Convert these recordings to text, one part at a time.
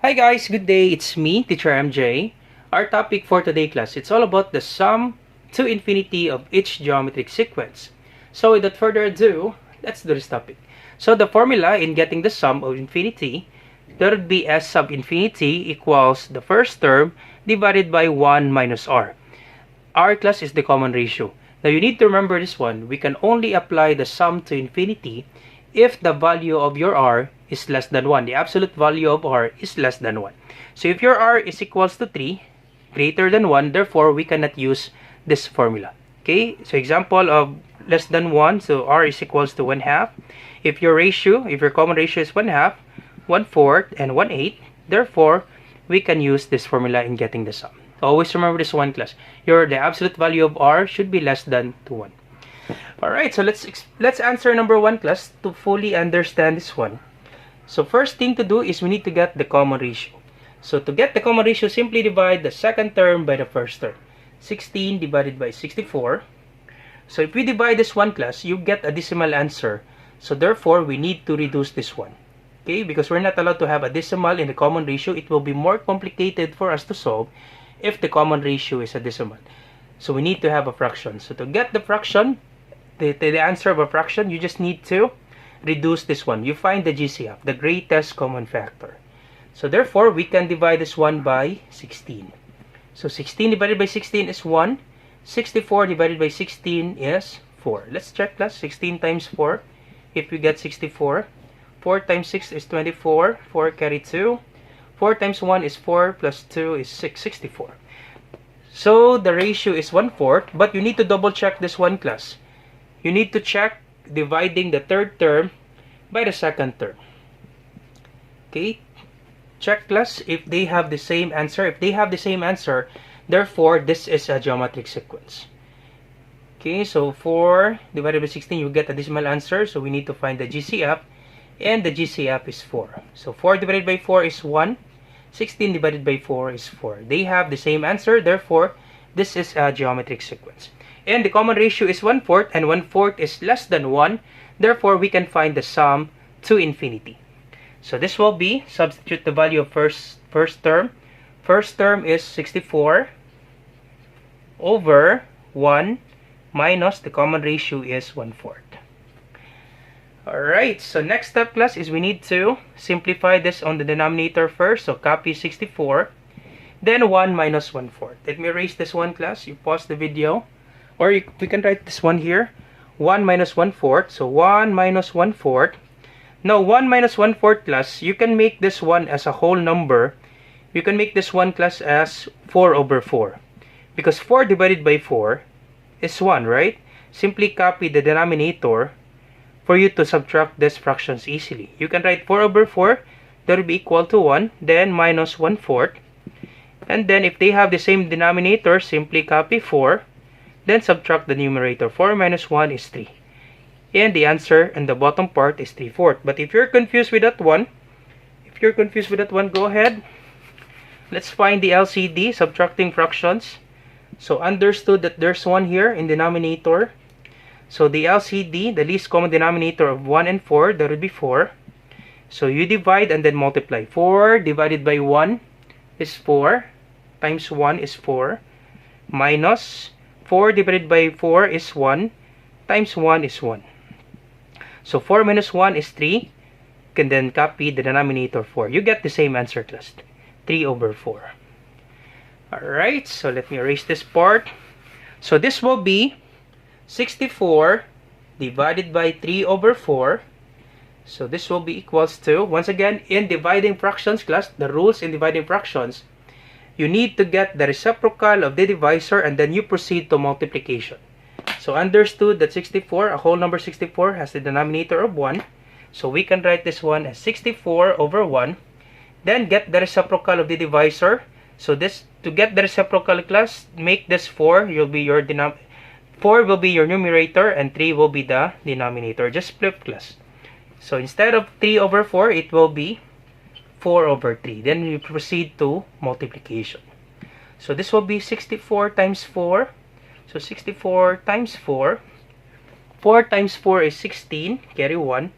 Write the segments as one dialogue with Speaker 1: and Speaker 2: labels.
Speaker 1: Hi guys, good day. It's me, Teacher MJ. Our topic for today class, it's all about the sum to infinity of each geometric sequence. So without further ado, let's do this topic. So the formula in getting the sum of infinity, there would be S sub infinity equals the first term divided by 1 minus R. R class is the common ratio. Now you need to remember this one. We can only apply the sum to infinity if the value of your R is less than 1. The absolute value of R is less than 1. So if your R is equals to 3, greater than 1, therefore we cannot use this formula. Okay, so example of less than 1, so R is equals to 1/2. If your common ratio is 1/2, 1/4, and 1/8, therefore we can use this formula in getting the sum. Always remember this one class. The absolute value of R should be less than to 1. Alright, so let's answer number 1 class to fully understand this one. So first thing to do is we need to get the common ratio. So to get the common ratio, simply divide the second term by the first term. 16 divided by 64. So if we divide this one class, you get a decimal answer. So therefore, we need to reduce this one. Okay, because we're not allowed to have a decimal in the common ratio. It will be more complicated for us to solve if the common ratio is a decimal. So we need to have a fraction. So to get the fraction, the answer of a fraction, you just need to reduce this one. You find the GCF, the greatest common factor. So therefore, we can divide this one by 16. So 16 divided by 16 is 1. 64 divided by 16 is 4. Let's check class. 16 times 4. If we get 64. 4 times 6 is 24. 4 carry 2. 4 times 1 is 4 plus 2 is 6. 64. So the ratio is 1/4. But you need to double check this one class. You need to check dividing the third term by the second term. Okay, check class if they have the same answer. If they have the same answer, therefore this is a geometric sequence. Okay, so 4 divided by 16, you get a decimal answer. So we need to find the GCF, and the GCF is 4. So 4 divided by 4 is 1. 16 divided by 4 is 4. They have the same answer, therefore this is a geometric sequence. And the common ratio is 1/4, and 1/4 is less than 1. Therefore, we can find the sum to infinity. So this will be, substitute the value of first term. First term is 64 over 1 minus the common ratio is 1/4. Alright, so next step class is we need to simplify this on the denominator first. So copy 64, then 1 minus 1/4. Let me erase this one class. You pause the video. Or we can write this one here. 1 minus 1/4. So 1 minus 1/4. Now 1 minus 1/4 class, you can make this one as a whole number. You can make this one class as 4 over 4. Because 4 divided by 4 is 1, right? Simply copy the denominator for you to subtract these fractions easily. You can write 4 over 4. That will be equal to 1. Then minus 1/4. And then if they have the same denominator, simply copy 4. Then subtract the numerator. 4 minus 1 is 3. And the answer in the bottom part is 3/4. But if you're confused with that one, go ahead. Let's find the LCD, subtracting fractions. So understood that there's 1 here in denominator. So the LCD, the least common denominator of 1 and 4, that would be 4. So you divide and then multiply. 4 divided by 1 is 4. Times 1 is 4. Minus 4 divided by 4 is 1, times 1 is 1. So 4 minus 1 is 3. You can then copy the denominator 4. You get the same answer class, 3 over 4. Alright, so let me erase this part. So this will be 64 divided by 3 over 4. So this will be equals to, once again, in dividing fractions class, the rules in dividing fractions, you need to get the reciprocal of the divisor and then you proceed to multiplication. So understood that 64, a whole number 64 has the denominator of 1. So we can write this one as 64 over 1. Then get the reciprocal of the divisor. So this, to get the reciprocal class, make this 4. 4 will be your numerator and 3 will be the denominator. Just flip class. So instead of 3 over 4, it will be 4 over 3. Then we proceed to multiplication. So this will be 64 times 4. So 64 times 4. 4 times 4 is 16. Carry 1.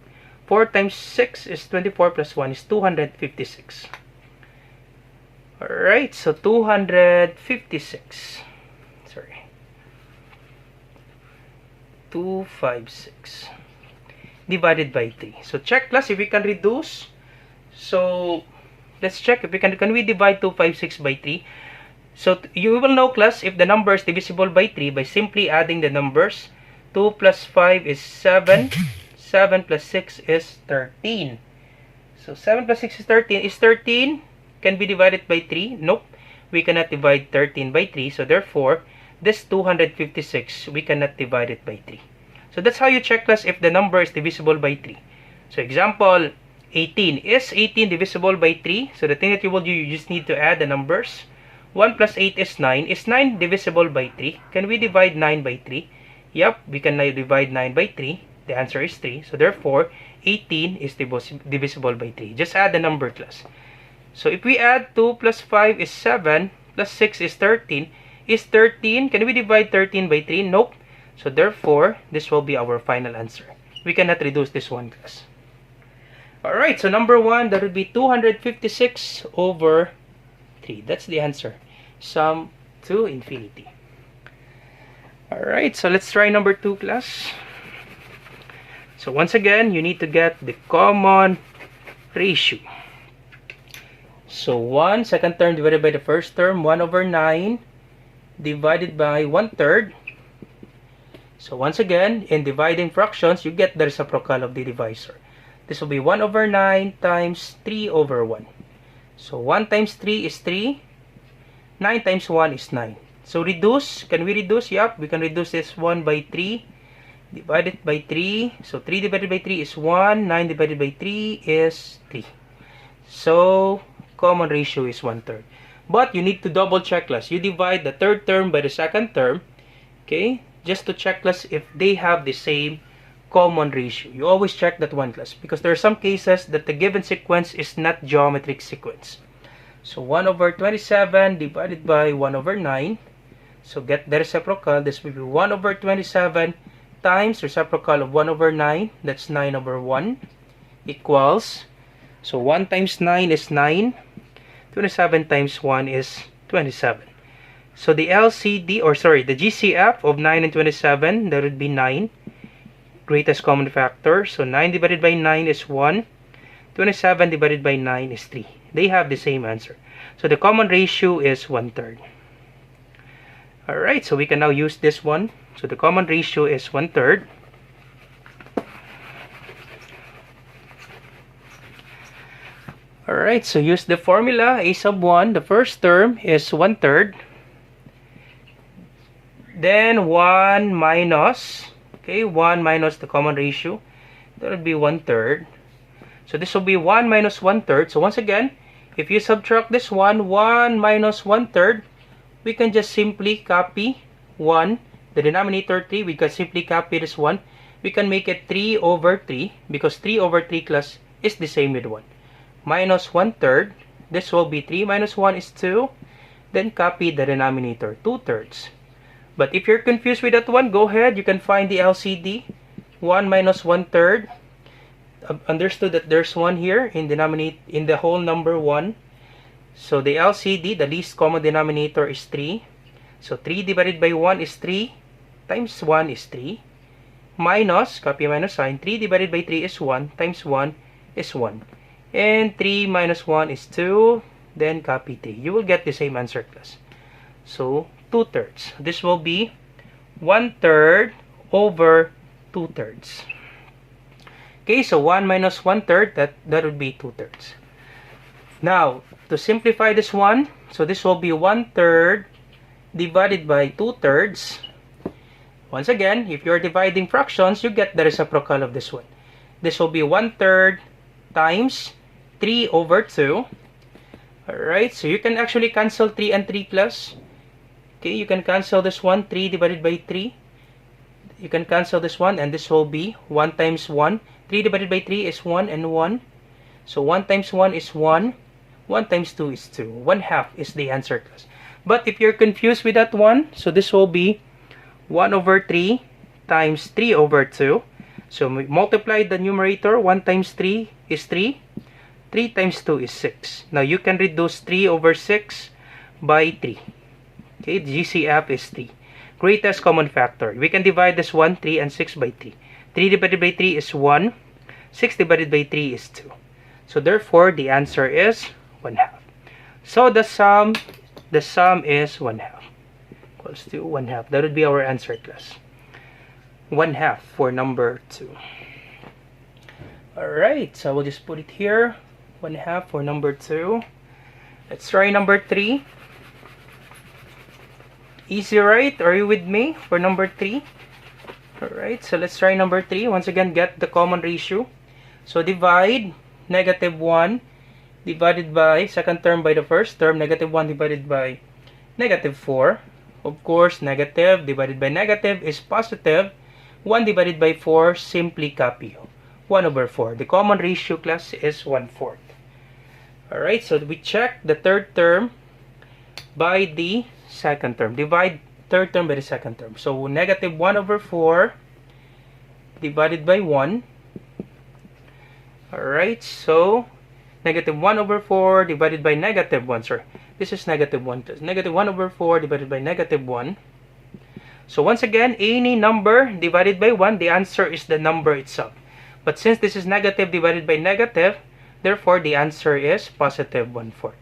Speaker 1: 4 times 6 is 24 plus 1 is 256. Alright, so 256. Sorry. 256 divided by 3. So check class if we can reduce. So let's check if we can we divide 256 by 3. So you will know class if the number is divisible by 3 by simply adding the numbers. 2 plus 5 is 7. 7 plus 6 is 13. So 7 plus 6 is 13. Is 13 can be divided by 3? Nope. We cannot divide 13 by 3. So therefore, this 256, we cannot divide it by 3. So that's how you check class if the number is divisible by 3. So example 18. Is 18 divisible by 3? So the thing that you will do, you just need to add the numbers. 1 plus 8 is 9. Is 9 divisible by 3? Can we divide 9 by 3? Yep, we can now divide 9 by 3. The answer is 3. So therefore, 18 is divisible by 3. Just add the number class. So if we add 2 plus 5 is 7, plus 6 is 13. Is 13, can we divide 13 by 3? Nope. So therefore, this will be our final answer. We cannot reduce this one class. Alright, so number 1, that would be 256 over 3. That's the answer. Sum to infinity. Alright, so let's try number 2 class. So once again, you need to get the common ratio. So 1 second term divided by the first term, 1 over 9 divided by 1/3. So once again, in dividing fractions, you get the reciprocal of the divisor. This will be 1 over 9 times 3 over 1. So 1 times 3 is 3. 9 times 1 is 9. So reduce. Can we reduce? Yup, we can reduce this 1 by 3. Divided by 3. So 3 divided by 3 is 1. 9 divided by 3 is 3. So common ratio is 1/3. But you need to double check class. You divide the third term by the second term. Okay? Just to check class if they have the same common ratio. You always check that one class. Because there are some cases that the given sequence is not geometric sequence. So 1 over 27 divided by 1 over 9. So get the reciprocal. This will be 1 over 27 times reciprocal of 1 over 9. That's 9 over 1. Equals. So 1 times 9 is 9. 27 times 1 is 27. So the LCD, or sorry, the GCF of 9 and 27, that would be 9. Greatest common factor. So 9 divided by 9 is 1. 27 divided by 9 is 3. They have the same answer. So the common ratio is 1/3. Alright, so we can now use this one. So the common ratio is 1/3. Alright, so use the formula. A sub 1, the first term is 1/3. Then 1 minus, okay, 1 minus the common ratio. That would be 1/3. So this will be 1 minus 1/3. So once again, if you subtract this 1 minus 1/3, we can just simply copy 1. The denominator 3, we can simply copy this 1. We can make it 3 over 3 because 3 over 3 class is the same with 1. Minus 1/3. This will be 3 minus 1 is 2. Then copy the denominator, 2/3. But if you're confused with that one, go ahead. You can find the LCD. 1 minus 1/3. Understood that there's 1 here in the whole number 1. So the LCD, the least common denominator is 3. So 3 divided by 1 is 3. Times 1 is 3. Minus, copy minus sign. 3 divided by 3 is 1. Times 1 is 1. And 3 minus 1 is 2. Then copy 3. You will get the same answer class. So 2/3. This will be 1/3 over 2/3. Okay, so 1 minus 1/3, that would be 2/3. Now, to simplify this one, so this will be 1/3 divided by 2/3. Once again, if you're dividing fractions, you get the reciprocal of this one. This will be 1/3 times 3 over 2. Alright, so you can actually cancel 3 and 3 plus. Okay, you can cancel this one, 3 divided by 3. You can cancel this one, and this will be 1 times 1. 3 divided by 3 is 1 and 1. So 1 times 1 is 1. 1 times 2 is 2. 1/2 is the answer class. But if you're confused with that one, so this will be 1 over 3 times 3 over 2. So we multiply the numerator. 1 times 3 is 3. 3 times 2 is 6. Now, you can reduce 3 over 6 by 3. Okay, GCF is 3. Greatest common factor. We can divide this 1, 3, and 6 by 3. 3 divided by 3 is 1. 6 divided by 3 is 2. So, therefore, the answer is 1/2. So, the sum is 1/2. Equals to 1/2. That would be our answer, class. 1/2 for number 2. Alright, so we'll just put it here. 1/2 for number 2. Let's try number 3. Easy, right? Are you with me for number 3? Alright, so let's try number 3. Once again, get the common ratio. So divide -1 divided by second term by the first term. -1 divided by -4. Of course, negative divided by negative is positive. 1 divided by 4, simply copy. 1/4. The common ratio, class, is 1/4. Alright, so we check the third term by the second term. Divide third term by the second term. So, -1/4 divided by 1. Alright, so, -1/4 divided by -1. Sorry, this is -1. -1/4 divided by -1. So, once again, any number divided by 1, the answer is the number itself. But since this is negative divided by negative, therefore, the answer is positive 1/4.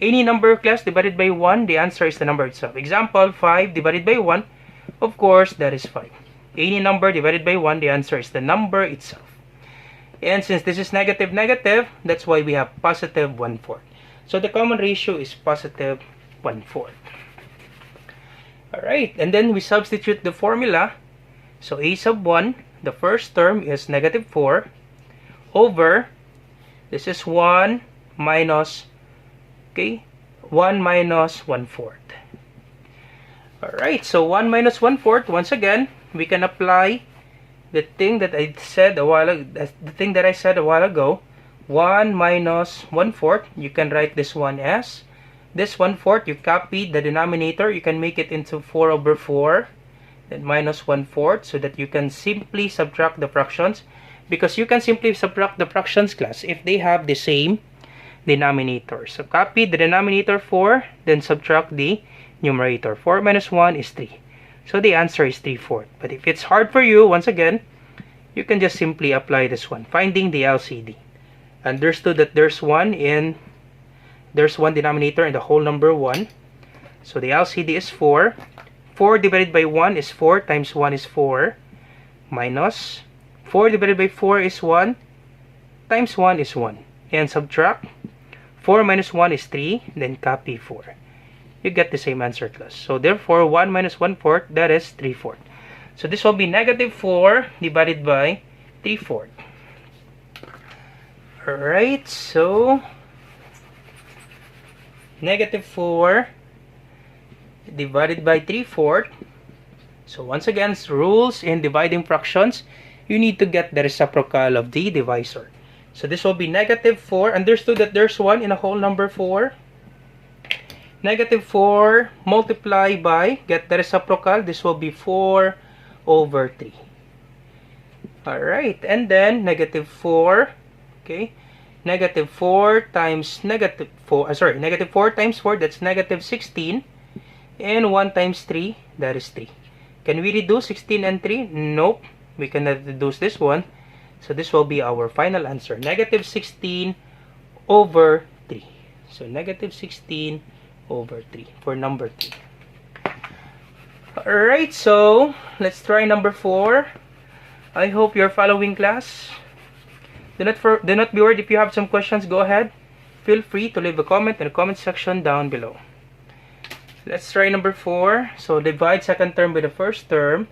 Speaker 1: Any number, class, divided by 1, the answer is the number itself. Example, 5 divided by 1, of course, that is 5. Any number divided by 1, the answer is the number itself. And since this is negative, negative, that's why we have positive 1/4. So, the common ratio is positive 1/4. Alright, and then we substitute the formula. So, a sub 1, the first term is -4 over, this is 1 minus, okay, 1 minus 1/4. Alright, so 1 minus 1/4, once again, we can apply the thing that I said a while ago. 1 minus 1/4, you can write this one as, this 1/4, you copy the denominator, you can make it into 4/4, then minus 1/4, so that you can simply subtract the fractions, because you can simply subtract the fractions, class, if they have the same denominator. So, copy the denominator 4, then subtract the numerator. 4 minus 1 is 3. So, the answer is 3/4. But if it's hard for you, once again, you can just simply apply this one, finding the LCD. Understood that there's one denominator in the whole number 1. So, the LCD is 4. 4 divided by 1 is 4 times 1 is 4. Minus 4 divided by 4 is 1 times 1 is 1. And subtract 4 minus 1 is 3. Then copy 4. You get the same answer, class. So, therefore, 1 minus 1/4, that is 3/4. So, this will be -4 divided by 3/4. Alright, so, -4 divided by 3/4. So, once again, rules in dividing fractions, you need to get the reciprocal of the divisor. So, this will be -4. Understood that there's 1 in a whole number 4. -4 multiply by, get the reciprocal, this will be 4/3. Alright, and then -4, okay, -4 times -4 times 4, that's -16, and 1 times 3, that is 3. Can we reduce 16 and 3? Nope, we cannot reduce this one. So, this will be our final answer, -16/3. So, -16/3 for number 3. Alright, so let's try number 4. I hope you're following, class. Do not be worried. If you have some questions, go ahead. Feel free to leave a comment in the comment section down below. Let's try number 4. So, divide second term by the first term.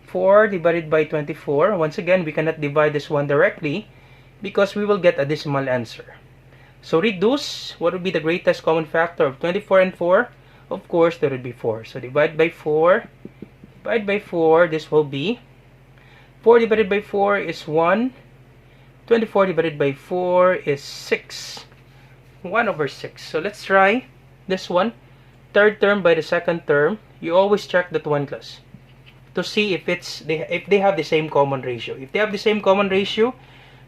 Speaker 1: 4 divided by 24. Once again, we cannot divide this one directly because we will get a decimal answer. So, reduce. What would be the greatest common factor of 24 and 4? Of course, there would be 4. So, divide by 4. Divide by 4. This will be 4 divided by 4 is 1. 24 divided by 4 is 6. 1/6. So, let's try this one. Third term by the second term. You always check that one, class, to see if they have the same common ratio. If they have the same common ratio,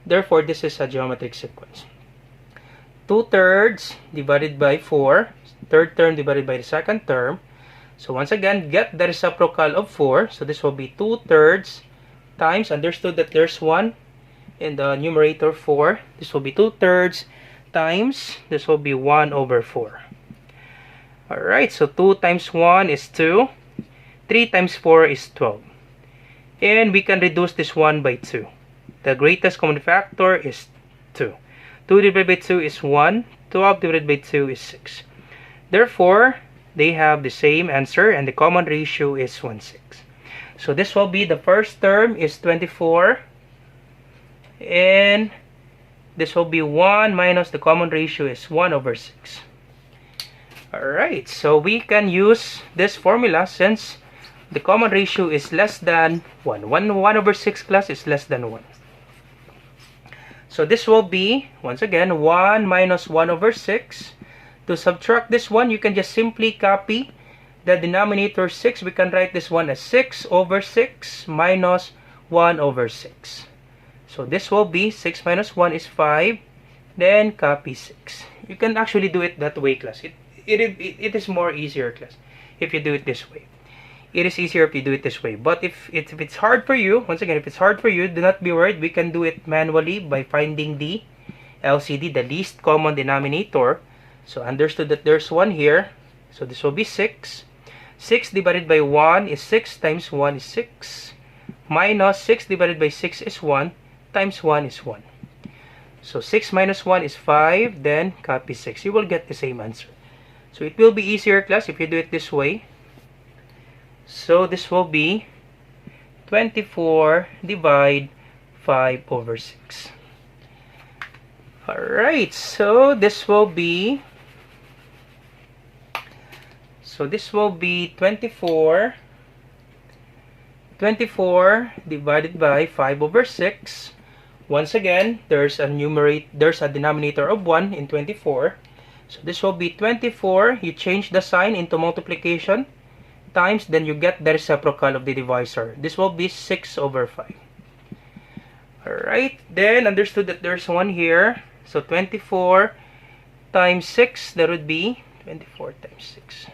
Speaker 1: therefore, this is a geometric sequence. 2/3 divided by 4. Third term divided by the second term. So once again, get the reciprocal of 4. So this will be 2/3 times, understood that there's 1 in the numerator 4. This will be 2/3 times, this will be 1/4. Alright, so 2 times 1 is 2. 3 times 4 is 12. And we can reduce this 1 by 2. The greatest common factor is 2. 2 divided by 2 is 1. 12 divided by 2 is 6. Therefore, they have the same answer and the common ratio is 1/6. So this will be the first term is 24. And this will be 1 minus the common ratio is 1/6. Alright, so we can use this formula since the common ratio is less than 1. 1/6 class is less than 1. So this will be, once again, 1 minus 1/6. To subtract this one, you can just simply copy the denominator 6. We can write this one as 6/6 minus 1/6. So this will be 6 minus 1 is 5. Then copy 6. You can actually do it that way, class. It is more easier, class, if you do it this way. It is easier if you do it this way. But if it's hard for you, once again, if it's hard for you, do not be worried. We can do it manually by finding the LCD, the least common denominator. So understood that there's 1 here. So this will be 6. 6 divided by 1 is 6 times 1 is 6. Minus 6 divided by 6 is 1 times 1 is 1. So 6 minus 1 is 5. Then copy 6. You will get the same answer. So it will be easier, class, if you do it this way. So this will be 24 divide 5/6. Alright, so this will be 24 divided by 5/6. Once again, there's a denominator of 1 in 24. So this will be 24. You change the sign into multiplication times, then you get the reciprocal of the divisor. This will be 6/5. Alright, then understood that there's 1 here. So 24 times 6, that would be 24 times 6.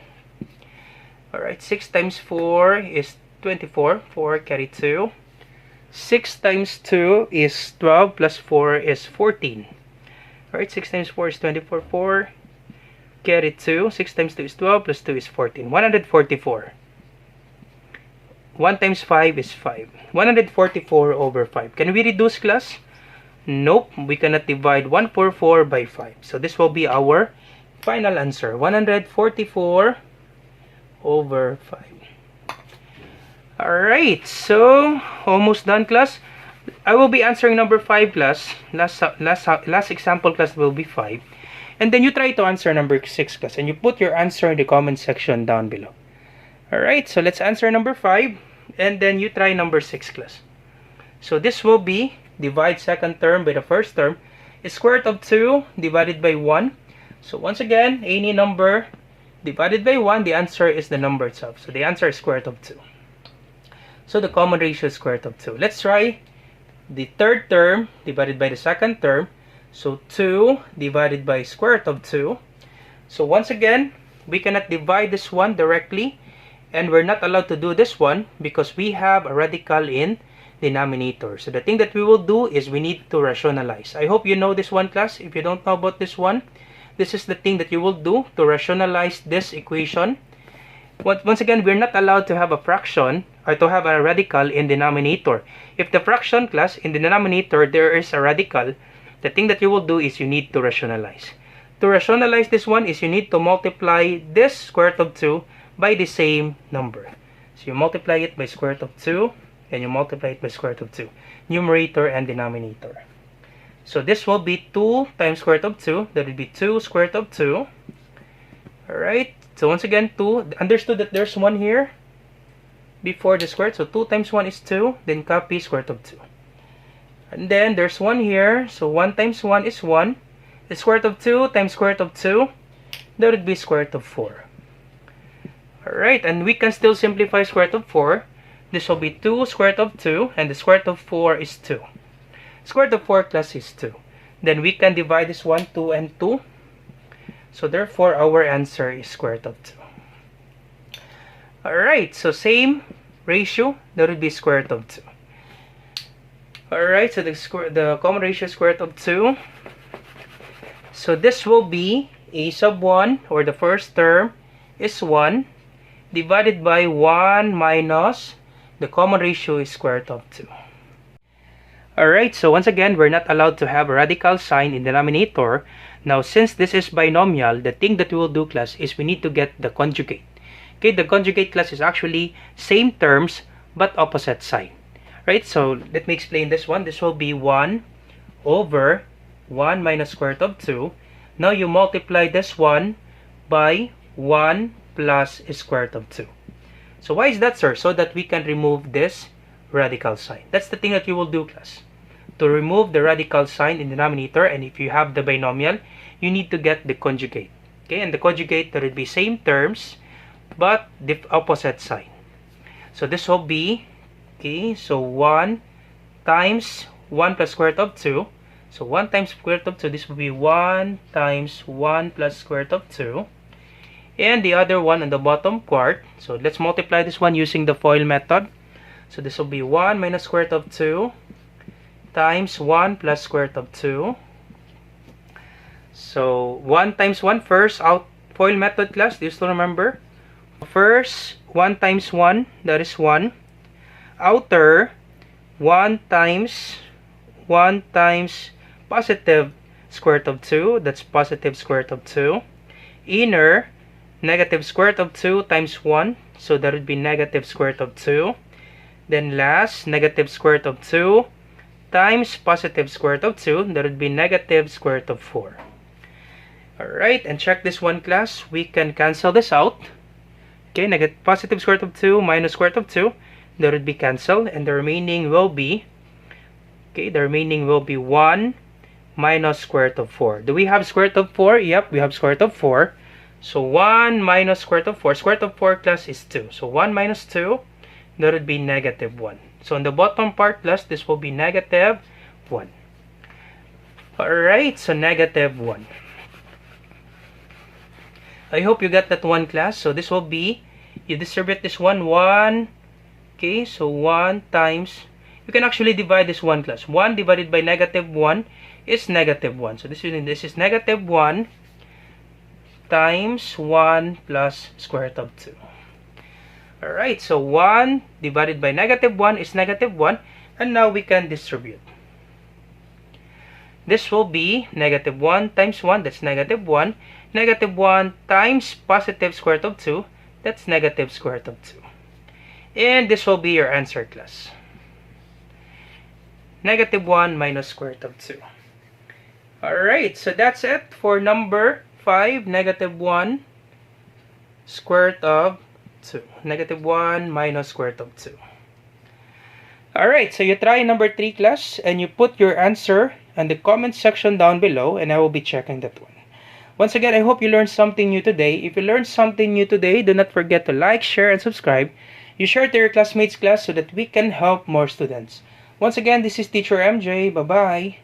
Speaker 1: Alright, 6 times 4 is 24. 4 carry 2. 6 times 2 is 12 plus 4 is 14. Alright, 6 times 4 is 24. 4 carry 2. 6 times 2 is 12 plus 2 is 14. 144. 1 times 5 is 5. 144/5. Can we reduce, class? Nope, we cannot divide 144 by 5. So this will be our final answer. 144/5. Alright, so almost done, class. I will be answering number 5, class. Last example, class, will be 5. And then you try to answer number 6, class. And you put your answer in the comment section down below. Alright, so let's answer number 5. And then you try number 6, class. So this will be divide second term by the first term. Is square root of 2 divided by 1. So once again, any number divided by 1, the answer is the number itself. So the answer is square root of 2. So the common ratio is square root of 2. Let's try the third term divided by the second term. So 2 divided by square root of 2. So once again, we cannot divide this one directly. And we're not allowed to do this one because we have a radical in denominator. So the thing that we will do is we need to rationalize. I hope you know this one, class. If you don't know about this one, this is the thing that you will do to rationalize this equation. Once again, we're not allowed to have a fraction or to have a radical in denominator. If the fraction, class, in the denominator there is a radical, the thing that you will do is you need to rationalize. To rationalize this one is you need to multiply this square root of 2 by the same number. So you multiply it by square root of 2 and you multiply it by square root of 2. Numerator and denominator. So this will be 2 times square root of 2. That will be 2 square root of 2. Alright. So once again, 2. Understood that there's 1 here before the square root. So 2 times 1 is 2. Then copy square root of 2. And then there's 1 here. So 1 times 1 is 1. The square root of 2 times square root of 2. That would be square root of 4. Alright, and we can still simplify square root of 4. This will be 2 square root of 2, and the square root of 4 is 2. Square root of 4, class, is 2. Then we can divide this one 2 and 2. So therefore our answer is square root of 2. Alright, so same ratio, that would be square root of 2. Alright, so the common ratio is square root of 2. So this will be a sub 1, or the first term is 1, divided by 1 minus the common ratio is square root of 2. Alright, so once again, we're not allowed to have a radical sign in the denominator. Now, since this is binomial, the thing that we will do, class, is we need to get the conjugate. Okay, the conjugate, class, is actually same terms but opposite sign. Right, so let me explain this one. This will be 1 over 1 minus square root of 2. Now you multiply this one by 1 plus square root of 2. So why is that, sir? So that we can remove this radical sign. That's the thing that you will do, class. To remove the radical sign in the denominator, and if you have the binomial, you need to get the conjugate. Okay, and the conjugate, there will be same terms but the opposite sign. So this will be, okay, so 1 times 1 plus square root of 2. So 1 times square root of 2, this will be 1 times 1 plus square root of 2. And the other one on the bottom part, so let's multiply this one using the FOIL method. So this will be 1 minus square root of 2 times 1 plus square root of 2. So 1 times 1 first, out FOIL method, class, do you still remember? First, 1 times 1, that is 1. Outer, 1 times positive square root of 2, that's positive square root of 2. Inner, negative square root of 2 times 1, so that would be negative square root of 2. Then last, negative square root of 2 times positive square root of 2, that would be negative square root of 4. Alright, and check this one, class. We can cancel this out. Okay, negative positive square root of 2 minus square root of 2, that would be cancelled, and the remaining will be, okay, the remaining will be 1 minus square root of 4. Do we have square root of 4? Yep, we have square root of 4. So 1 minus square root of 4. Square root of 4, class, is 2. So 1 minus 2, that would be negative 1. So on the bottom part, class, this will be negative 1. Alright, so negative 1. I hope you got that one, class. So this will be, you distribute this one, 1. Okay, so 1 times, you can actually divide this one, class. 1 divided by negative 1 is negative 1. So this is negative 1 times 1 plus square root of 2. Alright, so 1 divided by negative 1 is negative 1. And now we can distribute. This will be negative 1 times 1, that's negative 1. Negative 1 times positive square root of 2, that's negative square root of 2. And this will be your answer, class. Negative 1 minus square root of 2. Alright, so that's it for number 5, negative 1 square root of 2. Negative 1 minus square root of 2. Alright, so you try number 3, class, and you put your answer in the comment section down below, and I will be checking that one. Once again, I hope you learned something new today. If you learned something new today, do not forget to like, share, and subscribe. You share to your classmates, class, so that we can help more students. Once again, this is Teacher MJ. Bye-bye.